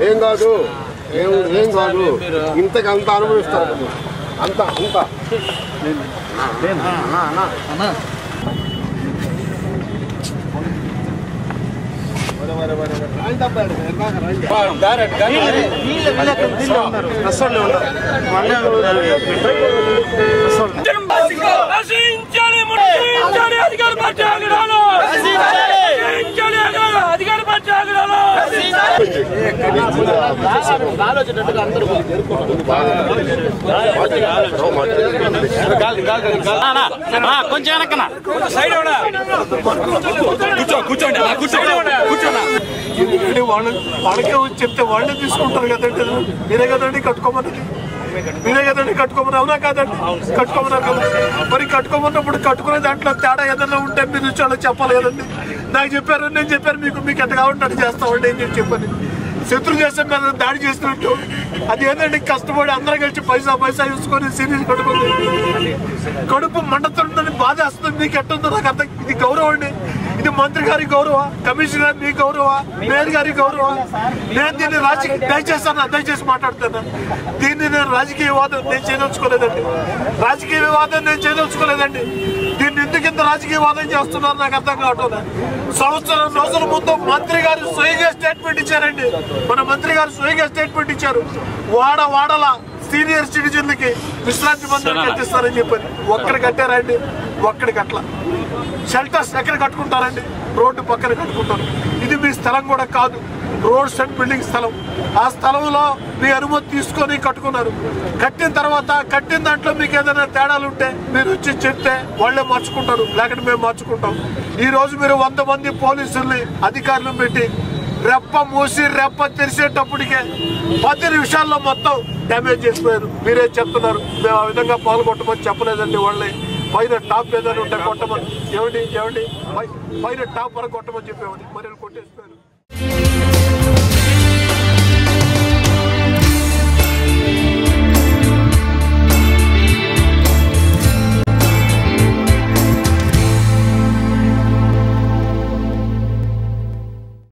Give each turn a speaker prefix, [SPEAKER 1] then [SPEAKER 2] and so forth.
[SPEAKER 1] ఏం కాదు ఏం కాదు ఇంతకు అంత అనుభవిస్తారు అంత అంత
[SPEAKER 2] కొంచెం వెనకనా కూర్చోండి
[SPEAKER 3] వాళ్ళకే వచ్చి చెప్తే వాళ్ళే తీసుకుంటారు కదండి. మీరే కదండి కట్టుకోమన్నది, మీరే కదండి కట్టుకోమని. అవునా కాదండి? కట్టుకోమన్నారు కదా. మరి కట్టుకోమన్నప్పుడు కట్టుకునే దాంట్లో తేడా ఏదైనా ఉంటే మీరు వాళ్ళకి చెప్పాలి కదండి. నాకు చెప్పారు, నేను చెప్పాను మీకు ఎట్లా కావాలంటే చేస్తామండి అని చెప్పని శత్రు దేశం మీద దాడి చేసినట్టు అది ఏంటంటే కష్టపడి అందరూ కలిసి పైసా చూసుకొని సీరియల్ కట్టుకుంది. కడుపు మండుతుందని బాధ వస్తుంది. మీకు ఎట్టుందో నాకు అర్థం. ఇది గౌరవం అండి. ఇది మంత్రి గారి గౌరవ, కమిషనర్ మీ గౌరవ, మేయర్ గారి గౌరవ. నేను దీన్ని దయచేసి మాట్లాడుతాను. దీన్ని నేను రాజకీయ వివాదం నేను చేయదలుచుకోలేదండి. దీన్ని ఎందుకు ఇంత రాజకీయ వాదం చేస్తున్నారు నాకు అర్థం కావట్లేదు. సంవత్సరం రోజుల ముందు మంత్రి గారు స్వయంగా స్టేట్మెంట్ ఇచ్చారండి. మన మంత్రి గారు స్వయంగా స్టేట్మెంట్ ఇచ్చారు. వాడల సీనియర్ సిటిజన్లకి విశ్రాంతి మందిరం కట్టిస్తారని చెప్పని. ఒక్కడి కట్టారండి? ఒక్కడికి అట్లా. షెల్టర్స్ ఎక్కడ కట్టుకుంటారండి? రోడ్డు పక్కన కట్టుకుంటారు. ఇది మీ స్థలం కూడా కాదు, రోడ్స్ అండ్ బిల్డింగ్ స్థలం. ఆ స్థలంలో మీ అనుమతి తీసుకొని కట్టుకున్నారు. కట్టిన తర్వాత కట్టిన దాంట్లో మీకు ఏదైనా తేడాలు ఉంటే మీరు వచ్చి చెప్తే వాళ్ళే మార్చుకుంటారు, లేకపోతే మేము మార్చుకుంటాం. ఈ రోజు మీరు 100 మంది పోలీసుల్ని అధికారులను పెట్టి రెప్ప మూసి రెప్ప తెరిసేటప్పటికే 10 నిమిషాల్లో మొత్తం డ్యామేజ్ చేసిపోయారు. మీరే చెప్తున్నారు మేము ఆ విధంగా పాల్గొట్టమని చెప్పలేదండి. వాళ్ళని పైన టాప్ ఏదైనా ఉంటే కొట్టమని ఏమండి పైన టాప్ వరకు కొట్టమని చెప్పేవాడి మరి కొట్టేసిపోయారు.